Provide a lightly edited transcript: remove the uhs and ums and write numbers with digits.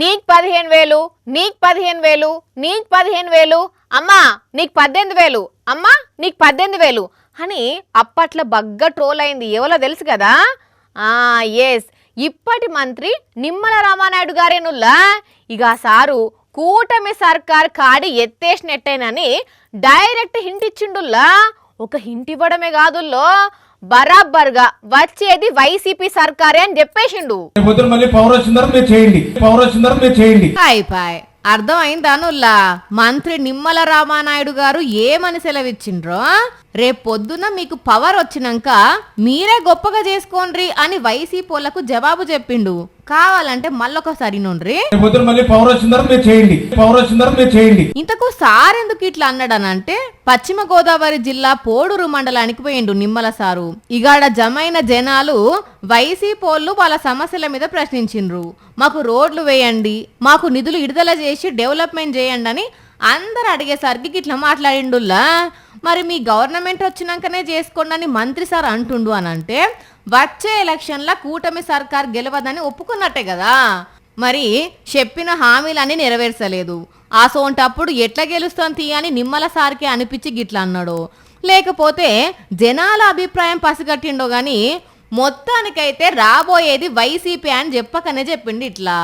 నీకు 15,000, నీకు 15,000, నీకు 15,000, అమ్మా నీకు 18,000, అమ్మా నీకు 18,000 అని అప్పట్లో బగ్గా ట్రోల్ అయింది. ఎవరో తెలుసు కదా? ఎస్, ఇప్పటి మంత్రి నిమ్మల రామానాయుడు గారేనుల్లా. ఇక సారు కూటమి సర్కార్ కాడి ఎత్తేసినట్టేనని డైరెక్ట్ హింట్ ఇచ్చిండుల్లా. ఒక హింట్ ఇవ్వడమే కాదుల్లో, బరాబర్గా వచ్చేది వైసీపీ సర్కారే అని చెప్పేసిండు. అయిపోయి అర్థం అయిందానుల్లా మంత్రి నిమ్మల రామానాయుడు గారు ఏమని సెలవిచ్చిండ్రో, రేపు పొద్దున మీకు పవర్ వచ్చినాక మీరే గొప్పగా చేసుకోండ్రి అని వైసీపీలకు జవాబు చెప్పిండు. కావాలంటే మళ్ళొకసారి నుండ్రి. ఇంతకు సార్ ఎందుకు ఇట్లా అన్నాడనంటే, పశ్చిమ గోదావరి జిల్లా పోడూరు మండలానికి పోయిండు నిమ్మల సారు. ఇగాడ జమైన జనాలు వైసీపీలు వాళ్ళ సమస్యల మీద ప్రశ్నించిండ్రు. మాకు రోడ్లు వేయండి, మాకు నిధులు విడుదల చేసి డెవలప్మెంట్ చేయండి అని అందరు అడిగేసరికి ఇట్లా మాట్లాడిండుల్లా. మరి మీ గవర్నమెంట్ వచ్చినాకనే చేసుకోండి అని మంత్రి సార్ అంటుండు అని అంటే, వచ్చే ఎలక్షన్ల కూటమి సర్కార్ గెలవదని ఒప్పుకున్నట్టే కదా. మరి చెప్పిన హామీలన్నీ నెరవేర్చలేదు. ఆ సోంటప్పుడు ఎట్లా గెలుస్తాం తీ అని నిమ్మల సార్కి అనిపించి గిట్లా అన్నాడు. లేకపోతే జనాల అభిప్రాయం పసిగట్టిండో గాని మొత్తానికైతే రాబోయేది వైసీపీ అని చెప్పకనే చెప్పిండు ఇట్లా.